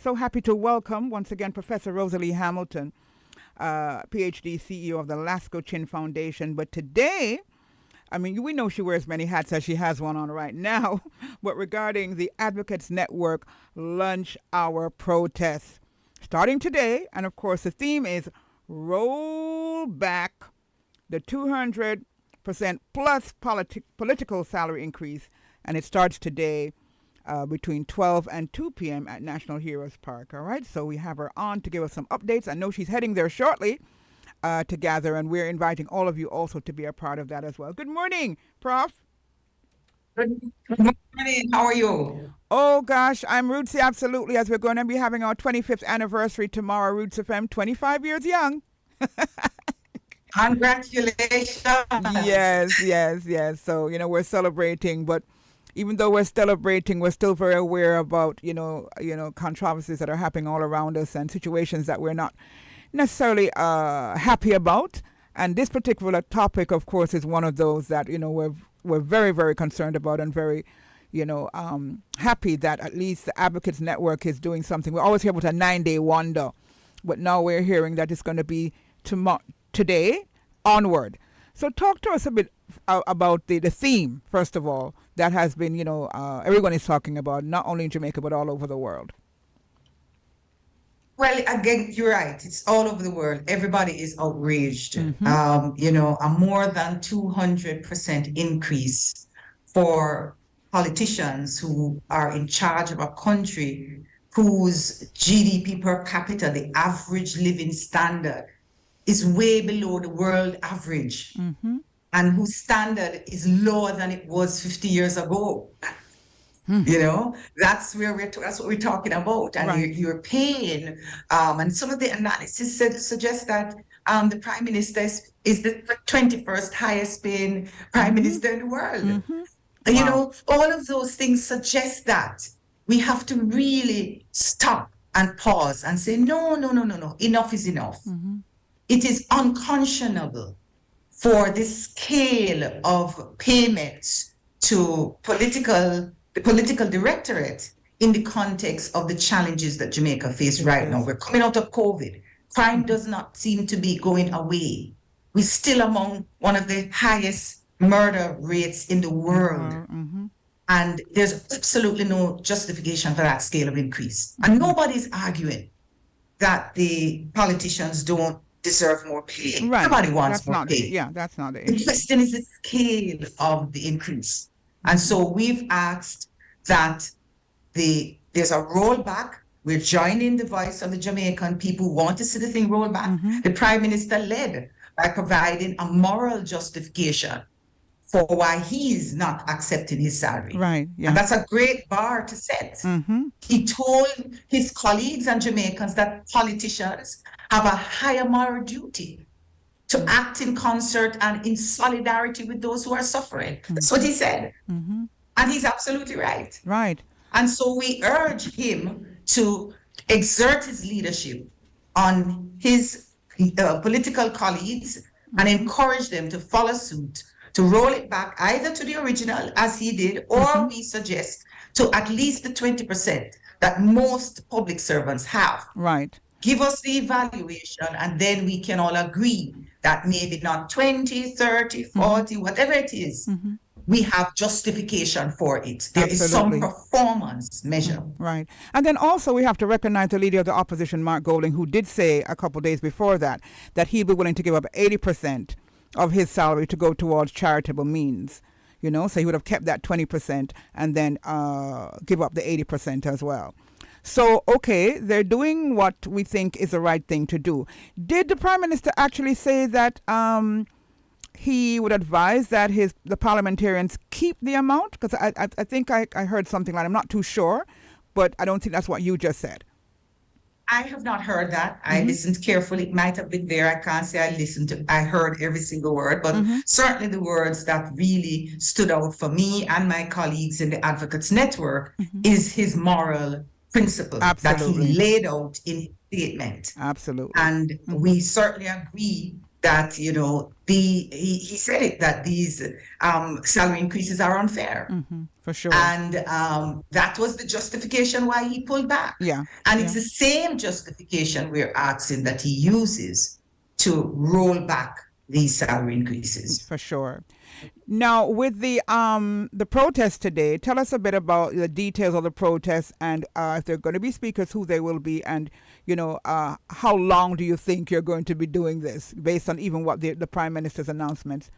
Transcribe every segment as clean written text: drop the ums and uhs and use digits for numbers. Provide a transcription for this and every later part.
So happy to welcome once again Professor Rosalie Hamilton, PhD CEO of the Lasco Chin Foundation. But today, I mean, we know she wears many hats as she has one on right now, but regarding the Advocates Network lunch hour protests starting today. And of course, the theme is roll back the 200% plus political salary increase. And it starts today between 12 and 2 p.m. at National Heroes Park. All right. So we have her on to give us some updates. I know she's heading there shortly to gather, and we're inviting all of you also to be a part of that as well. Good morning, Prof. Good morning. How are you? Oh, gosh, I'm Rootsy, absolutely, as we're going to be having our 25th anniversary tomorrow, Roots FM, 25 years young. Congratulations. Yes. So, we're celebrating, but even though we're celebrating, we're still very aware about, controversies that are happening all around us and situations that we're not necessarily happy about. And this particular topic, of course, is one of those that, we're very, very concerned about and very, happy that at least the Advocates Network is doing something. We always hear about a 9-day wonder, but now we're hearing that it's going to be today onward. So talk to us a bit about the theme, first of all, that has been, everyone is talking about, not only in Jamaica, but all over the world. Well, again, you're right. It's all over the world. Everybody is outraged. Mm-hmm. A more than 200% increase for politicians who are in charge of a country whose GDP per capita, the average living standard, is way below the world average, mm-hmm. and whose standard is lower than it was 50 years ago. That's what we're talking about. And right. you're paying, and some of the analysis suggests that the Prime Minister is the 21st highest paying Prime mm-hmm. Minister in the world. Mm-hmm. Wow. All of those things suggest that we have to really stop and pause and say, no, enough is enough. Mm-hmm. It is unconscionable for the scale of payments to the political directorate in the context of the challenges that Jamaica faces right now. We're coming out of COVID. Crime does not seem to be going away. We're still among one of the highest murder rates in the world. Mm-hmm. And there's absolutely no justification for that scale of increase. And nobody's arguing that the politicians don't deserve more pay. Right. Everybody wants more pay. That's not the issue. The question is the scale of the increase. And so we've asked that there's a rollback. We're joining the voice of the Jamaican people who want to see the thing roll back. Mm-hmm. The Prime Minister led by providing a moral justification for why he's not accepting his salary. Right. Yeah. And that's a great bar to set. Mm-hmm. He told his colleagues and Jamaicans that politicians have a higher moral duty to act in concert and in solidarity with those who are suffering. Mm-hmm. That's what he said. Mm-hmm. And he's absolutely right. Right. And so we urge him to exert his leadership on his political colleagues and encourage them to follow suit, to roll it back either to the original as he did, or mm-hmm. we suggest to at least the 20% that most public servants have. Right. Give us the evaluation, and then we can all agree that maybe not 20, 30, 40, mm-hmm. whatever it is, mm-hmm. we have justification for it. There is some performance measure. Mm-hmm. Right. And then also we have to recognize the leader of the opposition, Mark Golding, who did say a couple of days before that he'd be willing to give up 80% of his salary to go towards charitable means. So he would have kept that 20% and then give up the 80% as well. So, okay, they're doing what we think is the right thing to do. Did the Prime Minister actually say that he would advise that the parliamentarians keep the amount? Because I think I heard something like, I'm not too sure, but I don't think that's what you just said. I have not heard that. Mm-hmm. I listened carefully. It might have been there. I can't say I heard every single word, but mm-hmm. certainly the words that really stood out for me and my colleagues in the Advocates Network mm-hmm. is his moral principle Absolutely. that he laid out in his statement. Absolutely. And mm-hmm. we certainly agree that, he said it, that these salary increases are unfair. For sure. And that was the justification why he pulled back. Yeah. And it's the same justification we're asking that he uses to roll back these salary increases. For sure. Now, with the protest today, tell us a bit about the details of the protest, and if they're going to be speakers, who they will be, and how long do you think you're going to be doing this, based on even what the Prime Minister's announcements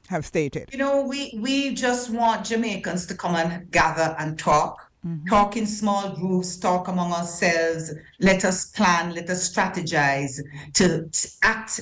have stated? We just want Jamaicans to come and gather and talk. Talk in small groups, talk among ourselves. Let us plan, let us strategize to act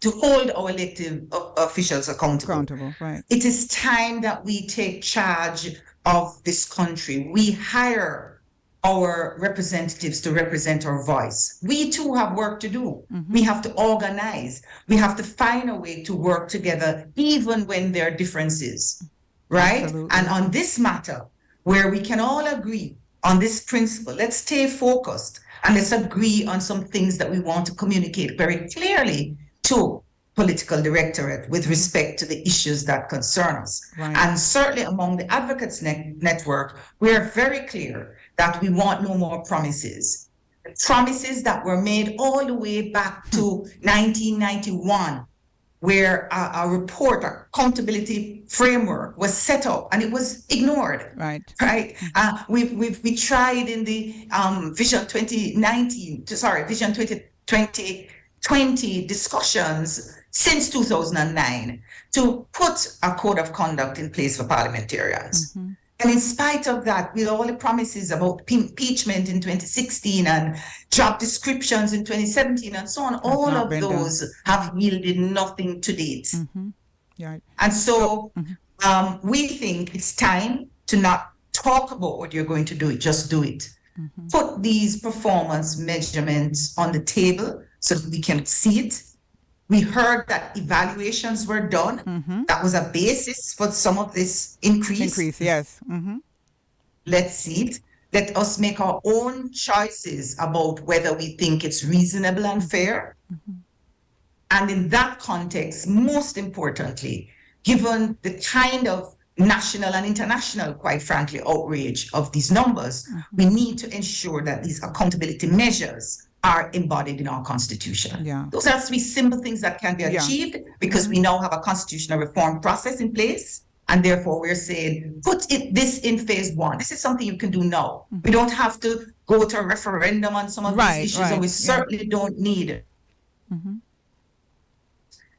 to hold our elected officials accountable. Right. It is time that we take charge of this country. We hire our representatives to represent our voice. We too have work to do. We have to organize. We have to find a way to work together, even when there are differences, right? Absolutely. And on this matter, where we can all agree on this principle, let's stay focused. And let's agree on some things that we want to communicate very clearly to political directorate with respect to the issues that concern us. Right. And certainly among the Advocates Network, we are very clear that we want no more promises. Promises that were made all the way back to 1991, where a report, a accountability framework was set up and it was ignored. Right. We tried in the Vision 2020 discussions since 2009 to put a code of conduct in place for parliamentarians. And in spite of that, with all the promises about impeachment in 2016 and job descriptions in 2017 and so on, all of those have yielded nothing to date. Yeah. And so we think it's time to not talk about what you're going to do, just do it. Put these performance measurements on the table so that we can see it. We heard that evaluations were done. That was a basis for some of this increase. Yes. Let's see it. Let us make our own choices about whether we think it's reasonable and fair. And in that context, most importantly, given the kind of national and international, quite frankly, outrage of these numbers, we need to ensure that these accountability measures are embodied in our constitution. Yeah. Those are three simple things that can be achieved because we now have a constitutional reform process in place. And therefore, we're saying, this in phase one. This is something you can do now. We don't have to go to a referendum on some of these issues, and we certainly don't need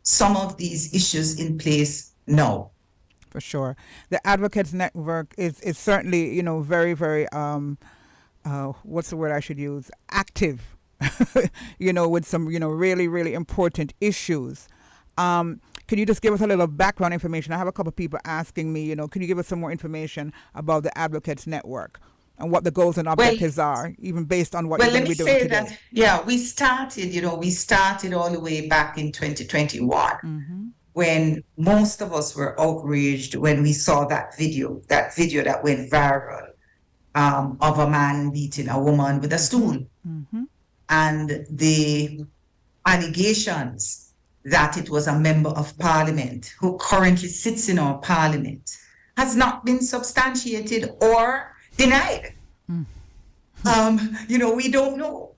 some of these issues in place now. For sure. The Advocates Network is certainly, very, very, what's the word I should use? Active, with some, really, really important issues. Can you just give us a little background information? I have a couple of people asking me, can you give us some more information about the Advocates Network and what the goals and objectives are, even based on what you're going to be doing today? We started all the way back in 2021 when most of us were outraged when we saw that video that went viral of a man beating a woman with a stool. And the allegations that it was a member of parliament who currently sits in our parliament has not been substantiated or denied. We don't know.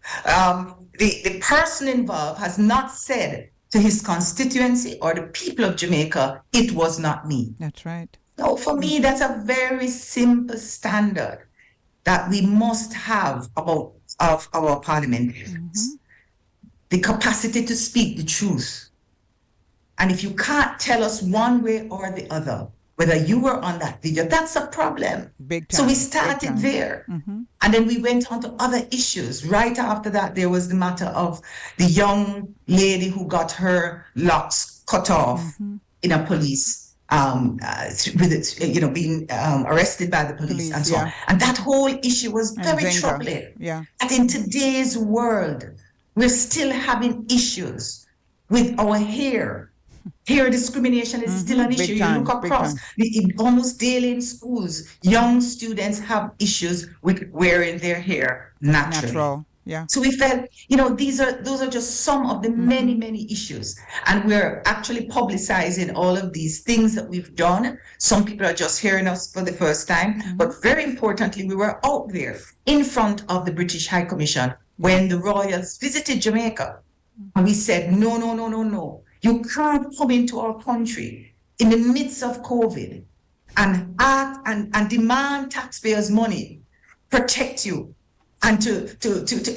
The person involved has not said to his constituency or the people of Jamaica, it was not me. That's right. No, for me, that's a very simple standard that we must have of our parliamentarians. The capacity to speak the truth. And if you can't tell us one way or the other whether you were on that video, that's a problem. Big time. So we started there. And then we went on to other issues. Right after that, there was the matter of the young lady who got her locks cut off in a police, being arrested by the police and so on. And that whole issue was very troubling. Yeah. And in today's world, we're still having issues with our hair. Hair discrimination is still an issue. You look across almost daily in schools, young students have issues with wearing their hair naturally. Yeah. So we felt, those are just some of the many, many issues. And we're actually publicizing all of these things that we've done. Some people are just hearing us for the first time. But very importantly, we were out there in front of the British High Commission when the royals visited Jamaica. And we said, no, no, no, no, no. You can't come into our country in the midst of COVID and act and demand taxpayers' money, protect you, and to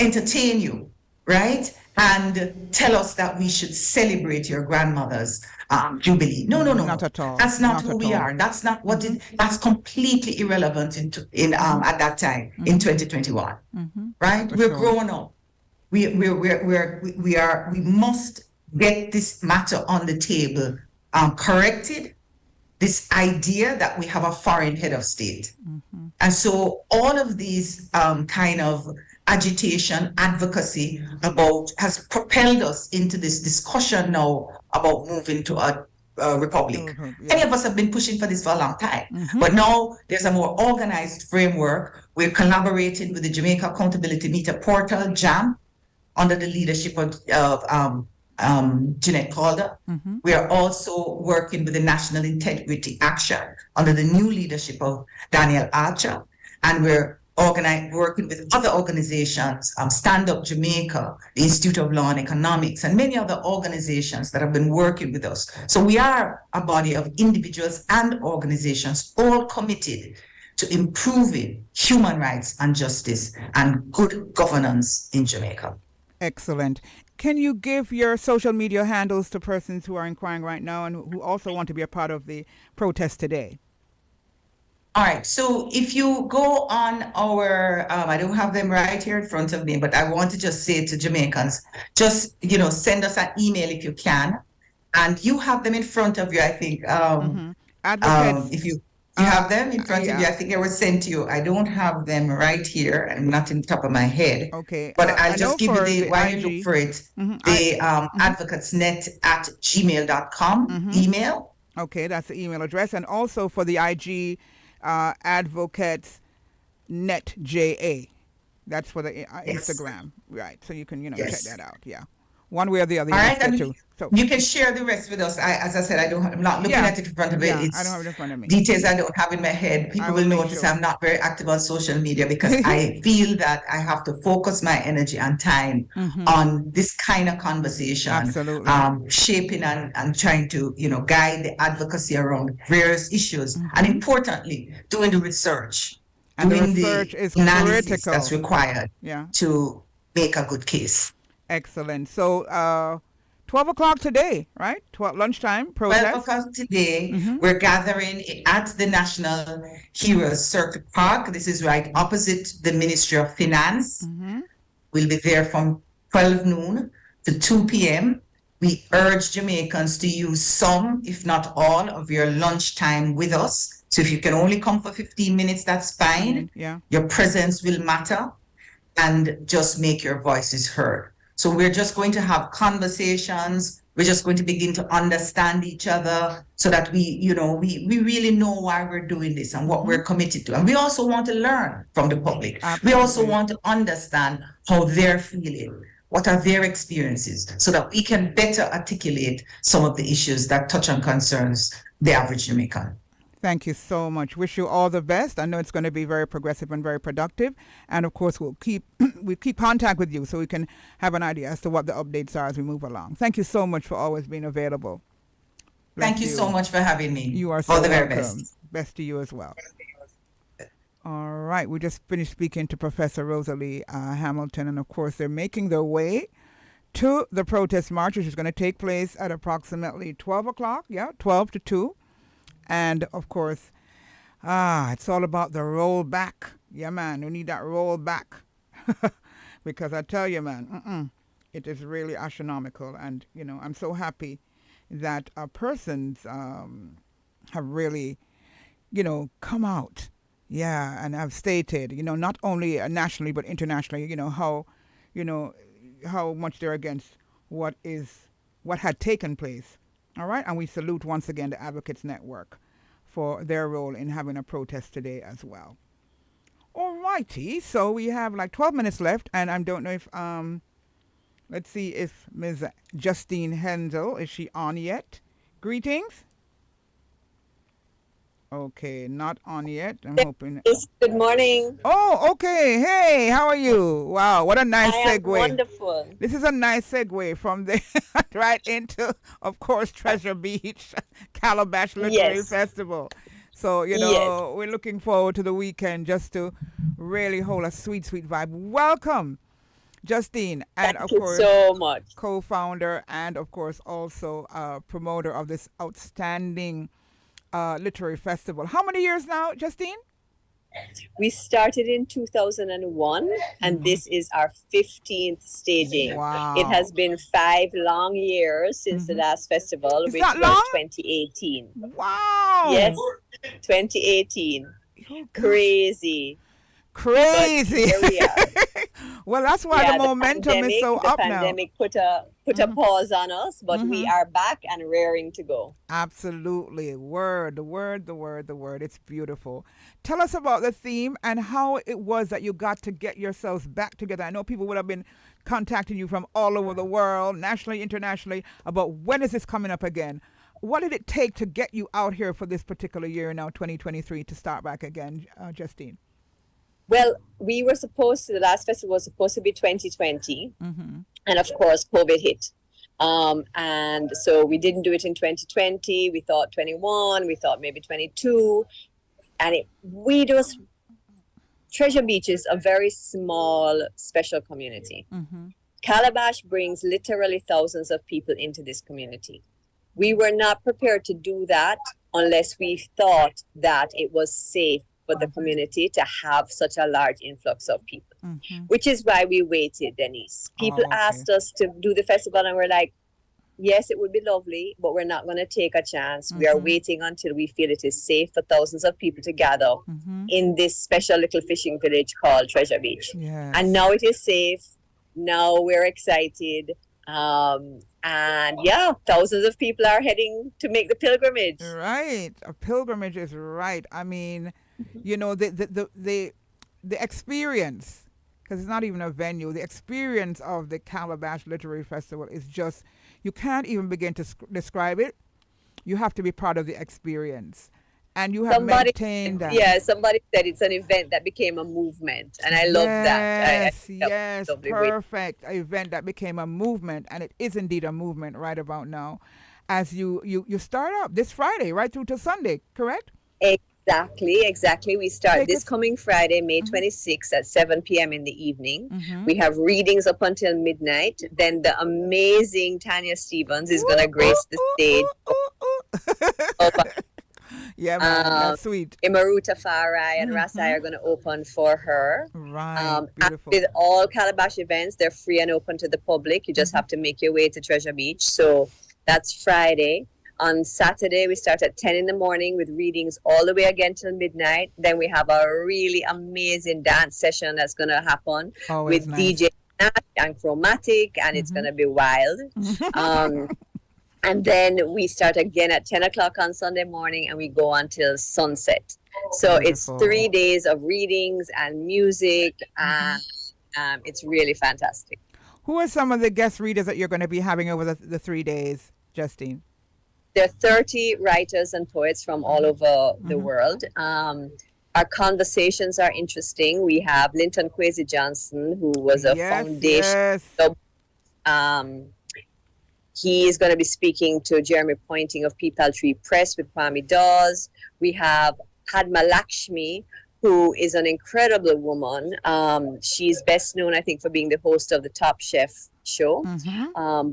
entertain you, right? And tell us that we should celebrate your grandmother's jubilee. No, no, no, Not no. at all. That's not Not who at we all. are. That's not what that's completely irrelevant in at that time in 2021. Right? For We're sure. growing up. We must get this matter on the table, corrected, this idea that we have a foreign head of state. And so all of these kind of agitation, advocacy has propelled us into this discussion now about moving to a republic. Many of us have been pushing for this for a long time, but now there's a more organized framework. We're collaborating with the Jamaica Accountability Meter Portal, JAM, under the leadership of Jeanette Calder. We are also working with the National Integrity Action under the new leadership of Daniel Archer. And we're working with other organizations, Stand Up Jamaica, the Institute of Law and Economics, and many other organizations that have been working with us. So we are a body of individuals and organizations all committed to improving human rights and justice and good governance in Jamaica. Excellent. Can you give your social media handles to persons who are inquiring right now and who also want to be a part of the protest today? All right. So if you go on our, I don't have them right here in front of me, but I want to just say to Jamaicans, just, send us an email if you can. And you have them in front of you, I think. Advocates. If you have them in front of you, I think they were sent to you. I don't have them right here. I'm not in the top of my head. Okay. But I'll just give you the while IG. you look for it, the advocatesnet@gmail.com email. Okay, that's the email address. And also for the IG, advocates net JA. That's for the Instagram. Right. So you can, check that out. Yeah. One way or the other. All right, and so you can share the rest with us. As I said, I'm not looking at it in front of me. Yeah, It's I don't have it in front of me. details I don't have in my head. People will notice I'm not very active on social media because I feel that I have to focus my energy and time on this kind of conversation. Absolutely. Shaping and trying to, guide the advocacy around various issues. And importantly, doing the research. And doing the research is analysis critical. that's required to make a good case. Excellent. So 12 o'clock today, right? Lunchtime protest. 12 o'clock today, we're gathering at the National Heroes Circuit Park. This is right opposite the Ministry of Finance. We'll be there from 12 noon to 2 p.m. We urge Jamaicans to use some, if not all, of your lunchtime with us. So if you can only come for 15 minutes, that's fine. Your presence will matter, and just make your voices heard. So we're just going to have conversations. We're just going to begin to understand each other so that we really know why we're doing this and what we're committed to. And we also want to learn from the public. Absolutely. We also want to understand how they're feeling, what are their experiences, so that we can better articulate some of the issues that touch on concerns the average Jamaican. Thank you so much. Wish you all the best. I know it's going to be very progressive and very productive. And of course, we'll keep contact with you so we can have an idea as to what the updates are as we move along. Thank you so much for always being available. Thank you so much for having me. You are so all the welcome. Very best. Best to you as well. All right. We just finished speaking to Professor Rosalie Hamilton. And of course, they're making their way to the protest march, which is going to take place at approximately 12 o'clock. 12 to 2. And, of course, it's all about the rollback. Yeah, man, we need that rollback. Because I tell you, man, it is really astronomical. And, I'm so happy that persons have really, come out. Yeah, and have stated, not only nationally but internationally, how much they're against what had taken place. All right, and we salute once again the Advocates Network for their role in having a protest today as well. All right. righty. So we have like 12 minutes left, and I don't know if let's see if Ms. Justine Hensel, is she on yet? Greetings. Okay, not on yet. I'm hoping. Yes, good morning. Oh, okay. Hey, how are you? Wow, what a nice I am segue. wonderful. This is a nice segue from the right into, of course, Treasure Beach Calabash Literary Yes, Festival. So, yes. we're looking forward to the weekend just to really hold a sweet, sweet vibe. Welcome, Justine, and Thank of you course, so much. co-founder and of course also promoter of this outstanding literary festival. How many years now, Justine? We started in 2001, and this is our 15th staging. It Wow. has been 5 long years since the last festival, Is which that was long? 2018. Wow. Yes, 2018. Oh, gosh. Crazy. But Crazy. here we are. Well, that's why Yeah, the momentum is so the up now. pandemic put a pause on us, but we are back and raring to go. Absolutely. The word. It's beautiful. Tell us about the theme and how it was that you got to get yourselves back together. I know people would have been contacting you from all over the world, nationally, internationally, about when is this coming up again? What did it take to get you out here for this particular year now, 2023, to start back again, Justine? Well, the last festival was supposed to be 2020. Mm-hmm. And of course, COVID hit. And so we didn't do it in 2020. We thought 21, we thought maybe 22. And Treasure Beach is a very small, special community. Mm-hmm. Calabash brings literally thousands of people into this community. We were not prepared to do that unless we thought that it was safe for the community to have such a large influx of people, which is why we waited, Denise. People asked us to do the festival, and we're like, yes, it would be lovely, but we're not going to take a chance. We are waiting until we feel it is safe for thousands of people to gather in this special little fishing village called Treasure Beach. Yes. And now it is safe. Now we're excited. And yeah, thousands of people are heading to make the pilgrimage. Right. A pilgrimage is right. I mean, the experience, because it's not even a venue, the experience of the Calabash Literary Festival is just, you can't even begin to describe it. You have to be part of the experience. And you have maintained that. Yeah, somebody said it's an event that became a movement. And I love that. Yes, perfect. An event that became a movement. And it is indeed a movement right about now. As you start up this Friday, right through to Sunday, correct? Exactly. We start this coming Friday, May 26th at 7 p.m. in the evening. We have readings up until midnight. Then the amazing Tanya Stevens is going to grace the stage. Yeah, man, that's sweet. Imaruta Farai and Rasai are going to open for her. Right, beautiful. With all Calabash events, they're free and open to the public. You just have to make your way to Treasure Beach. So that's Friday. On Saturday, we start at 10 in the morning with readings all the way again till midnight. Then we have a really amazing dance session that's going to happen with DJ Nash and Chromatic, and it's going to be wild. And then we start again at 10 o'clock on Sunday morning, and we go until sunset. So it's 3 days of readings and music, and it's really fantastic. Who are some of the guest readers that you're going to be having over the 3 days, Justine? There are 30 writers and poets from all over the world. Our conversations are interesting. We have Linton Kwesi Johnson, who was a foundation. He is going to be speaking to Jeremy Pointing of Peepal Tree Press with Kwame Dawes. We have Padma Lakshmi, who is an incredible woman. She's best known, I think, for being the host of the Top Chef show,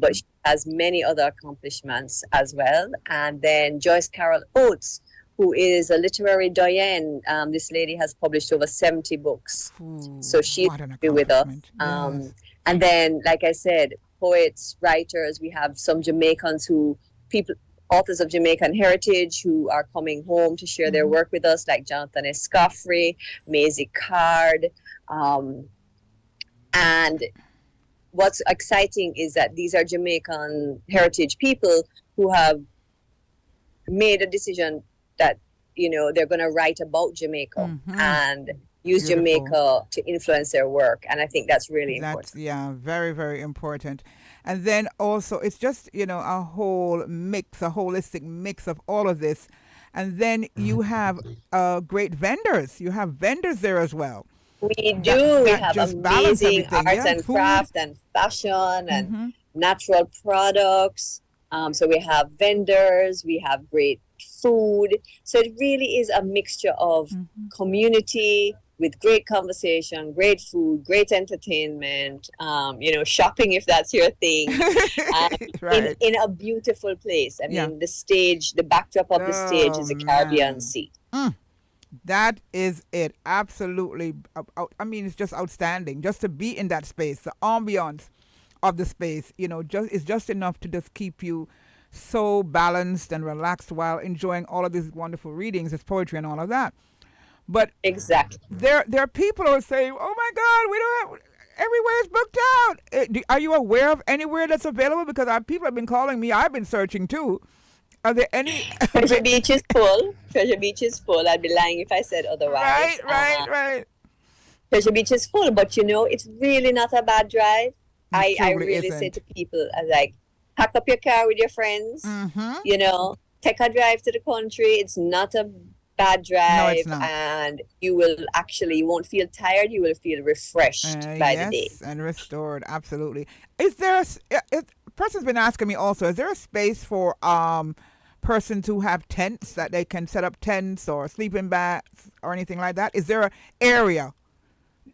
but she has many other accomplishments as well. And then Joyce Carol Oates, who is a literary doyen. This lady has published over 70 books. So she's with us. And then, like I said, poets, writers, we have some Jamaicans authors of Jamaican heritage who are coming home to share their work with us, like Jonathan Escoffrey, Maisie Card. And what's exciting is that these are Jamaican heritage people who have made a decision that, they're going to write about Jamaica. And use Beautiful. Jamaica to influence their work. And I think that's really That's, important. yeah, very, very important. And then also, it's just, a whole mix, a holistic mix of all of this. And then you have great vendors. You have vendors there as well. We That do. We that have just balance amazing everything. arts Yeah, and food. craft and fashion and Mm-hmm. natural products. So we have vendors, we have great food. So it really is a mixture of Mm-hmm. community with great conversation, great food, great entertainment, shopping if that's your thing, um, in, Right. in a beautiful place. I Yeah. mean, the backdrop of the stage Oh is the Caribbean man. Sea. Mm. That is it. Absolutely. I mean, it's just outstanding. Just to be in that space, the ambiance of the space, just is just enough to just keep you so balanced and relaxed while enjoying all of these wonderful readings, this poetry and all of that. But Exactly. there are people who are saying, "Oh my God, we don't have everywhere is booked out." Are you aware of anywhere that's available? Because people have been calling me. I've been searching too. Are there any? Treasure Beach is full. Treasure Beach is full. I'd be lying if I said Right, otherwise. right, right. Treasure Beach is full, but it's really not a bad drive. It I truly really say isn't. to people, like, pack up your car with your friends, Mm-hmm. take a drive to the country. It's not a bad No, it's drive, not. and you won't feel tired. You will feel refreshed by the day. Yes, and restored. Absolutely. Is there a person's been asking me also? Is there a space for persons who have tents that they can set up tents or sleeping bags or anything like that? Is there an area,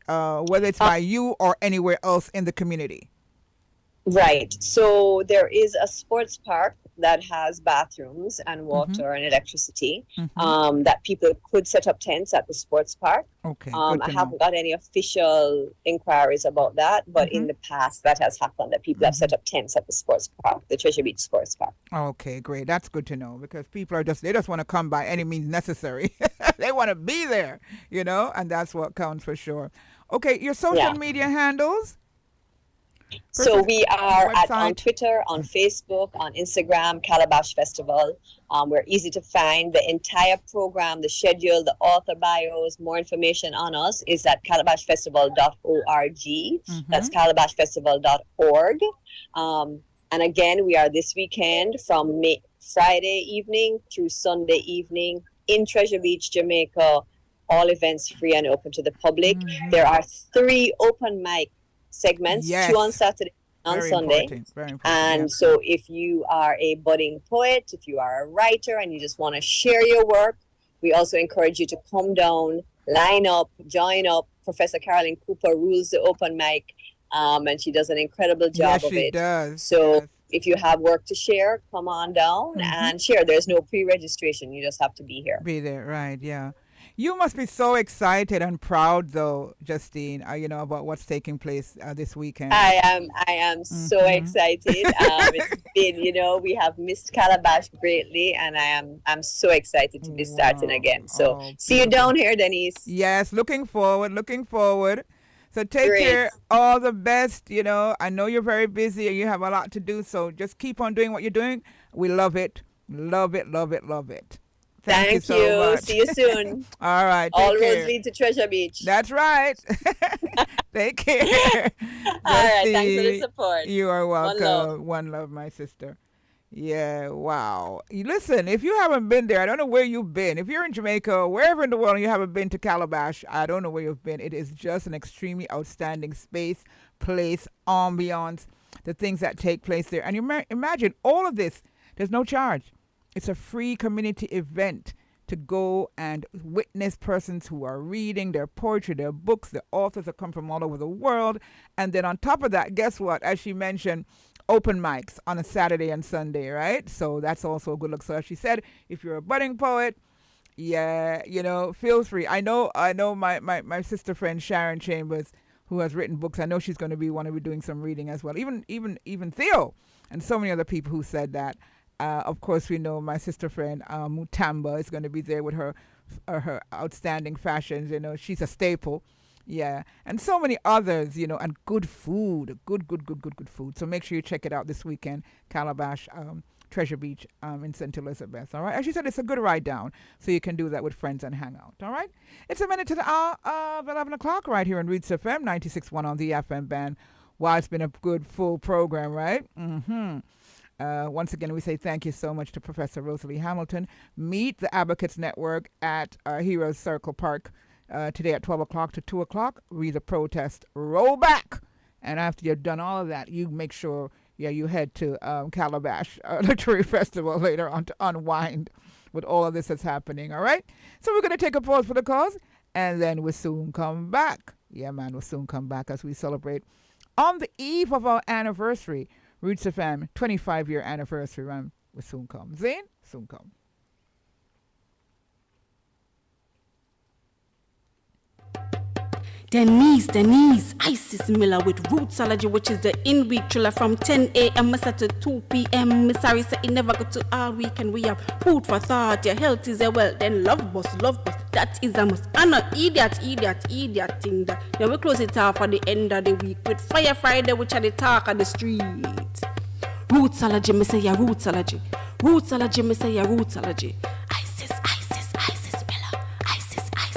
whether it's by you or anywhere else in the community? Right. So there is a sports park that has bathrooms and Mm-hmm. water and electricity, Mm-hmm. that people could set up tents at the sports park. Okay, good I to know. haven't got any official inquiries about that, but Mm-hmm. in the past that has happened that people have set up tents at the sports park, the Treasure Beach Sports Park. Okay, great. That's good to know because people they just want to come by any means necessary. They want to be there, and that's what counts for sure. Okay, your social Yeah. media handles, So person, we are on website. Twitter, on Facebook, on Instagram, Calabash Festival. We're easy to find. The entire program, the schedule, the author bios, more information on us is at calabashfestival.org. That's Mm-hmm. calabashfestival.org. And again, we are this weekend from Friday evening through Sunday evening in Treasure Beach, Jamaica. All events free and open to the public. Mm-hmm. There are 3 open mic segments, 2 on Yes, Saturday, on very Sunday. important. Very important. Yeah. And so if you are a budding poet, if you are a writer and you just want to share your work, we also encourage you to come down, line up, join up. Professor Carolyn Cooper rules the open mic, and she does an incredible job Yes, of she it. does. So Yes. if you have work to share, come on down Mm-hmm. and share. There's no pre-registration. You just have to be here. Be there, right? Yeah. You must be so excited and proud, though, Justine. About what's taking place this weekend. I am so Mm-hmm. excited. It's been, we have missed Calabash greatly, and I'm so excited to be starting Wow. again. So Oh, see you beautiful. down here, Denise. Yes, looking forward, looking forward. So take Great. care, all the best. I know you're very busy and you have a lot to do, so just keep on doing what you're doing. We love it, love it, love it, love it. Thank you so much. See you soon. All right, All take roads care. lead to Treasure Beach. That's right. Take care. All right. Thanks for the Justine, support. you are One love. welcome. One love, my sister. Yeah, wow. Listen, if you haven't been there, I don't know where you've been. If you're in Jamaica or wherever in the world and you haven't been to Calabash, I don't know where you've been. It is just an extremely outstanding space, place, ambiance, the things that take place there. And imagine all of this, there's no charge. It's a free community event to go and witness persons who are reading their poetry, their books, the authors that come from all over the world. And then on top of that, guess what? As she mentioned, open mics on a Saturday and Sunday, right? So that's also a good look. So as she said, if you're a budding poet, yeah, feel free. I know my sister friend Sharon Chambers, who has written books, I know she's going to be doing some reading as well. Even Theo and so many other people who said that. Of course, we know my sister friend Mutamba is going to be there with her outstanding fashions. She's a staple. Yeah, and so many others. And good food, good food. So make sure you check it out this weekend, Calabash Treasure Beach in St. Elizabeth. All right. As she said, it's a good ride down, so you can do that with friends and hang out. All right. It's a minute to the hour of 11 o'clock right here on Roots FM 96.1 on the FM band. Wow, it's been a good full program, right? Once again, we say thank you so much to Professor Rosalie Hamilton. Meet the Advocates Network at Heroes Circle Park today at 12 o'clock to 2 o'clock. Read the protest, roll back. And after you've done all of that, you make sure, you head to Calabash Literary Festival later on to unwind with all of this that's happening, all right? So we're going to take a pause for the cause, and then we'll soon come back. Yeah, man, we'll soon come back as we celebrate on the eve of our anniversary, Roots FM 25-year anniversary run. We'll soon come. Zane, soon come. Denise, Isis Miller with Rootsology, which is the in-week thriller from 10 a.m. to 2 p.m. Miss Harry said it never go to all weekend. We have food for thought, your health is a wealth, then love bus, that is a must. And not idiot thing that. Then we close it off at the end of the week with Fire Friday, which are the talk of the street. Rootsology, me say ya Rootsology. Rootsology, me say ya Rootsology. Isis Miller. Isis Miller.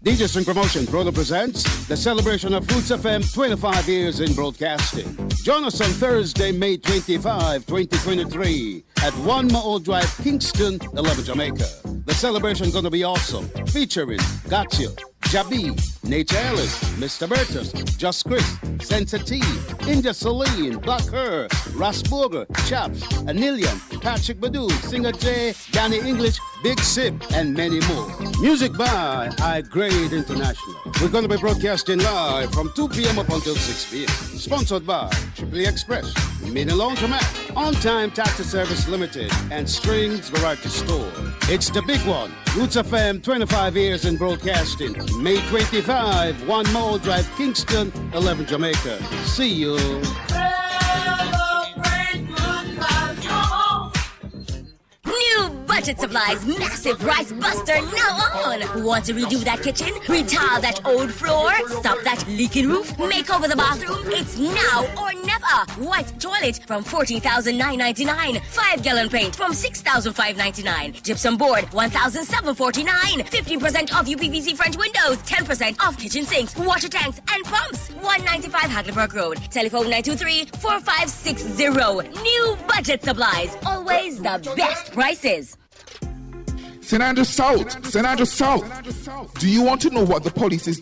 DJ String Promotion proudly presents the celebration of Roots FM 25 years in broadcasting. Join us on Thursday, May 25, 2023 at 1 Ma'ol Drive, Kingston, 11 Jamaica. The celebration going to be awesome, featuring Gotcha, Jabi, Nature Ellis, Mr. Bertus, Just Chris, Sensitive, India Celine, Black Her, Rasburger, Chaps, Anilian, Patrick Badu, Singer J, Danny English, Big Sip, and many more. Music by High Grade International. We're going to be broadcasting live from 2 p.m. up until 6 p.m. Sponsored by Tripoli Express, Mini Laundromat, On Time Taxi Service Limited, and Strings Variety Store. It's the big one. Roots FM 25 years in broadcasting. May 25, 1 Mall Drive, Kingston, 11 Jamaica. See you. New budget supplies, massive rice buster now on. Want to redo that kitchen? Retile that old floor? Stop that leaking roof? Make over the bathroom? It's now or never. White toilet from $14,999. 5-gallon paint from $6,599. Gypsum board $1,749. 15% off UPVC French windows. 10% off kitchen sinks, water tanks, and pumps. 195 Hackleburg Road. Telephone 923-4560. New budget supplies. Always the best prices. St. Andrews South. Do you want to know what the police is